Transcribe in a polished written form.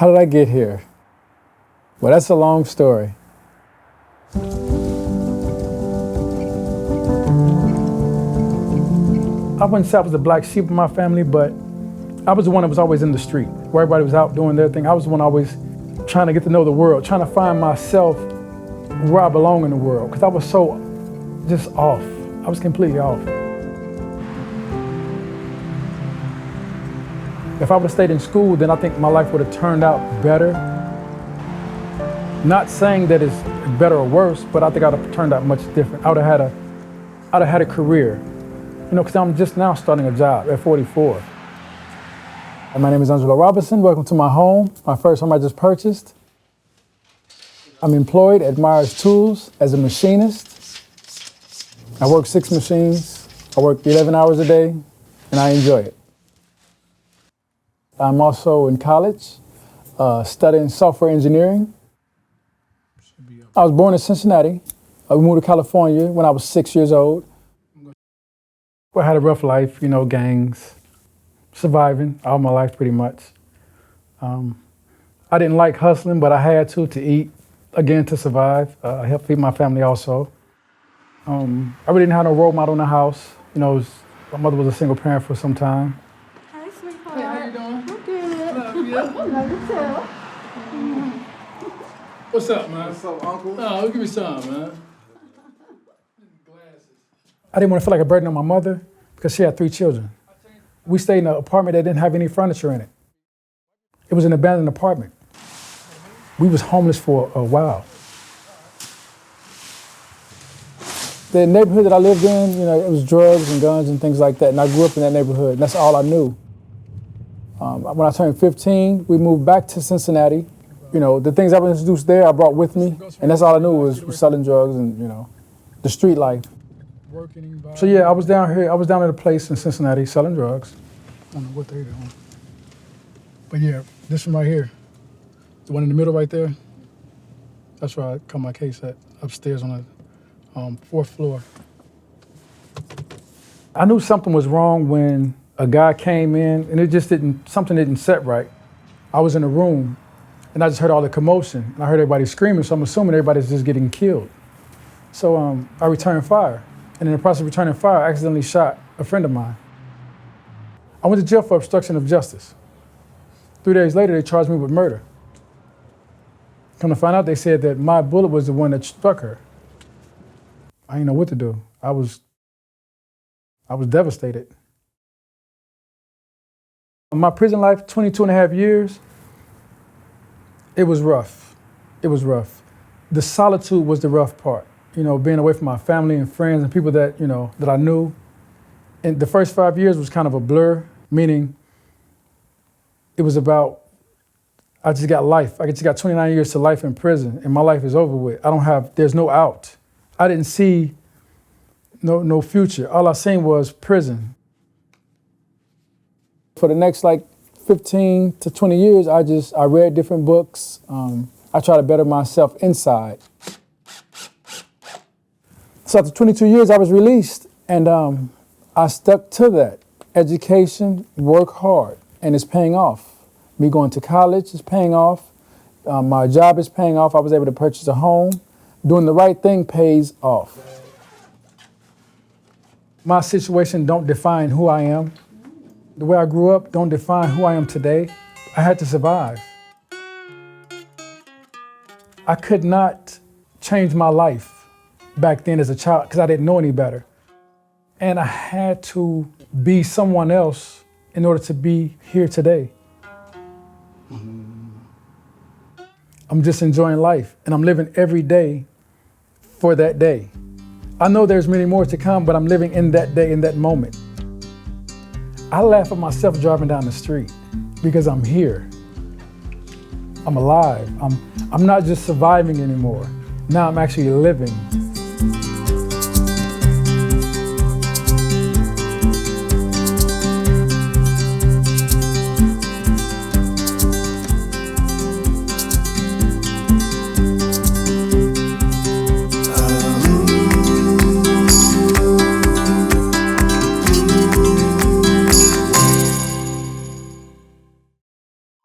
How did I get here? Well, that's a long story. I wouldn't say I was the black sheep of my family, but I was the one that was always in the street, where everybody was out doing their thing. I was the one always trying to get to know the world, trying to find myself where I belong in the world, because I was so just off. I was completely off. If I would have stayed in school, then I think my life would have turned out better. Not saying that it's better or worse, but I think I'd have turned out much different. I'd have had a career, because I'm just now starting a job at 44. My name is Angelo. Welcome to my home, my first home I just purchased. I'm employed at Myers Tools as a machinist. I work 6 machines. I work 11 hours a day, and I enjoy it. I'm also in college, studying software engineering. I was born in Cincinnati. We moved to California when I was 6 years old. I had a rough life, gangs, surviving all my life pretty much. I didn't like hustling, but I had to eat, again, to survive. I helped feed my family also. I really didn't have no role model in the house. My mother was a single parent for some time. Hi, sweetheart. Hey, how you doing? I'm good. Love you. Love you too. What's up, man? What's up, Uncle? Oh, give me some, man. I didn't want to feel like a burden on my mother because she had 3 children. We stayed in an apartment that didn't have any furniture in it. It was an abandoned apartment. We was homeless for a while. The neighborhood that I lived in, it was drugs and guns and things like that, and I grew up in that neighborhood, and that's all I knew. When I turned 15, we moved back to Cincinnati. The things I was introduced there, I brought with me, and that's all I knew was selling drugs and, the street life. So yeah, I was down here. I was down at a place in Cincinnati selling drugs. I don't know what they're doing. But yeah, this one right here, the one in the middle right there, that's where I cut my case at, upstairs on the 4th floor. I knew something was wrong when a guy came in and something didn't set right. I was in a room and I just heard all the commotion. And I heard everybody screaming, so I'm assuming everybody's just getting killed. So I returned fire. And in the process of returning fire, I accidentally shot a friend of mine. I went to jail for obstruction of justice. 3 days later, they charged me with murder. Come to find out, they said that my bullet was the one that struck her. I didn't know what to do. I was devastated. My prison life, 22 and a half years, it was rough. It was rough. The solitude was the rough part. Being away from my family and friends and people that, that I knew. And the first 5 years was kind of a blur, meaning it was about, I just got life. I just got 29 years to life in prison and my life is over with. There's no out. I didn't see no future. All I seen was prison. For the next 15 to 20 years, I read different books. I tried to better myself inside. So after 22 years, I was released, and I stuck to that. Education, work hard, and it's paying off. Me going to college is paying off. My job is paying off. I was able to purchase a home. Doing the right thing pays off. My situation don't define who I am. The way I grew up don't define who I am today. I had to survive. I could not change my life back then as a child because I didn't know any better. And I had to be someone else in order to be here today. I'm just enjoying life and I'm living every day for that day. I know there's many more to come, but I'm living in that day, in that moment. I laugh at myself driving down the street because I'm here. I'm alive. I'm not just surviving anymore. Now I'm actually living.